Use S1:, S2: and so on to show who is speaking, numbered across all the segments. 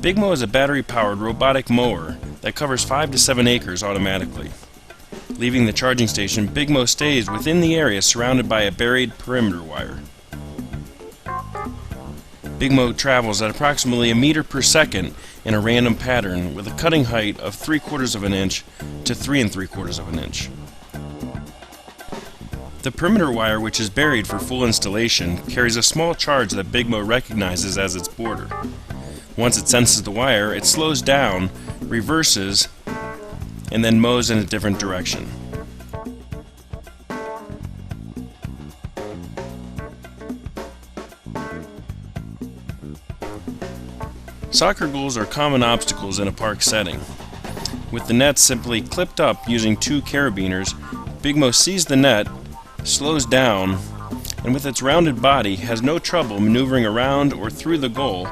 S1: BigMow is a battery-powered robotic mower that covers 5 to 7 acres automatically. Leaving the charging station, BigMow stays within the area surrounded by a buried perimeter wire. BigMow travels at approximately a meter per second in a random pattern with a cutting height of 3/4 of an inch to 3 3/4 of an inch. The perimeter wire, which is buried for full installation, carries a small charge that BigMow recognizes as its border. Once it senses the wire, it slows down, reverses, and then mows in a different direction. Soccer goals are common obstacles in a park setting. With the net simply clipped up using 2 carabiners, BigMow sees the net, slows down, and with its rounded body has no trouble maneuvering around or through the goal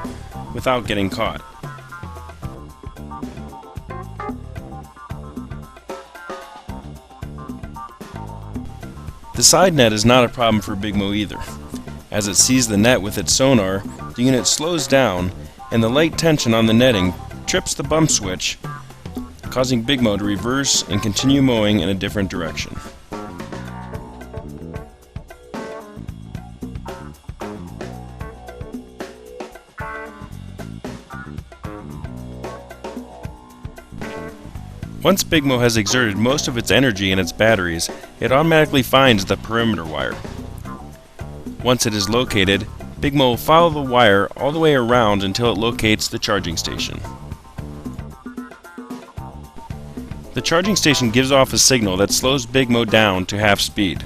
S1: without getting caught. The side net is not a problem for BigMow either. As it sees the net with its sonar, the unit slows down and the light tension on the netting trips the bump switch, causing BigMow to reverse and continue mowing in a different direction. Once BigMow has exerted most of its energy in its batteries, it automatically finds the perimeter wire. Once it is located, BigMow will follow the wire all the way around until it locates the charging station. The charging station gives off a signal that slows BigMow down to half speed.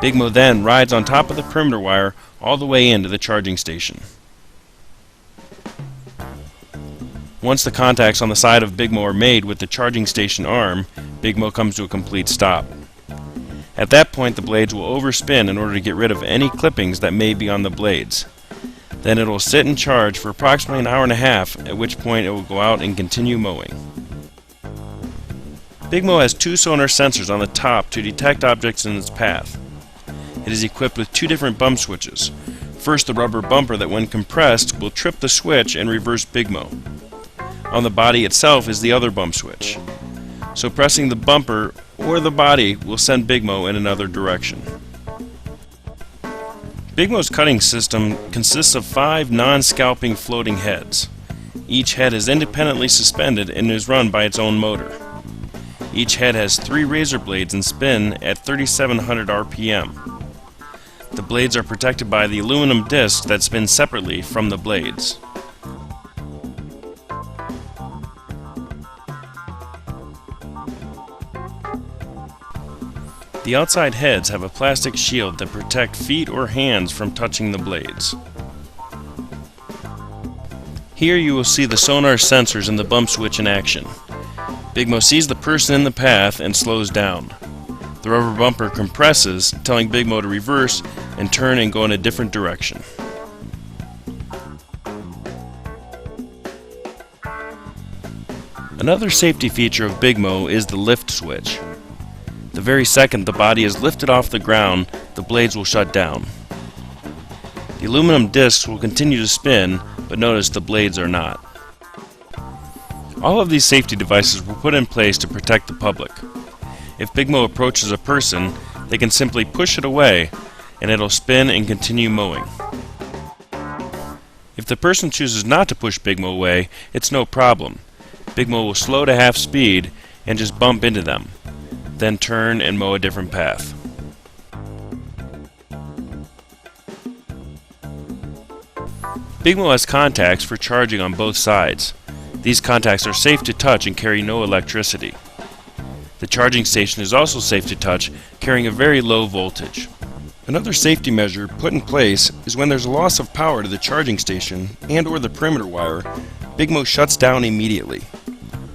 S1: BigMow then rides on top of the perimeter wire all the way into the charging station. Once the contacts on the side of BigMow are made with the charging station arm, BigMow comes to a complete stop. At that point, the blades will overspin in order to get rid of any clippings that may be on the blades. Then it will sit and charge for approximately an hour and a half, at which point it will go out and continue mowing. BigMow has 2 sonar sensors on the top to detect objects in its path. It is equipped with 2 different bump switches. First, the rubber bumper that when compressed will trip the switch and reverse BigMow. On the body itself is the other bump switch. So pressing the bumper or the body will send BigMow in another direction. BigMow's cutting system consists of 5 non-scalping floating heads. Each head is independently suspended and is run by its own motor. Each head has 3 razor blades and spin at 3,700 RPM. The blades are protected by the aluminum disc that spins separately from the blades. The outside heads have a plastic shield that protect feet or hands from touching the blades. Here you will see the sonar sensors and the bump switch in action. BigMow sees the person in the path and slows down. The rubber bumper compresses, telling BigMow to reverse and turn and go in a different direction. Another safety feature of BigMow is the lift switch. The very second the body is lifted off the ground, the blades will shut down. The aluminum discs will continue to spin, but notice the blades are not. All of these safety devices were put in place to protect the public. If BigMow approaches a person, they can simply push it away, and it'll spin and continue mowing. If the person chooses not to push BigMow away, it's no problem. BigMow will slow to half speed and just bump into them, then turn and mow a different path. BigMow has contacts for charging on both sides. These contacts are safe to touch and carry no electricity. The charging station is also safe to touch, carrying a very low voltage. Another safety measure put in place is when there's a loss of power to the charging station and or the perimeter wire, BigMow shuts down immediately.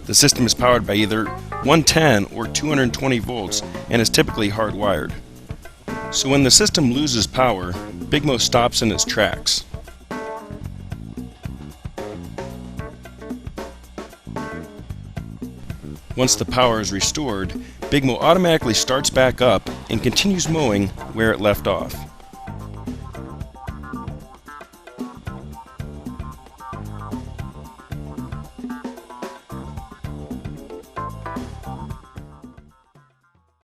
S1: The system is powered by either 110 or 220 volts and is typically hardwired. So when the system loses power, BigMow stops in its tracks. Once the power is restored, BigMow automatically starts back up and continues mowing where it left off.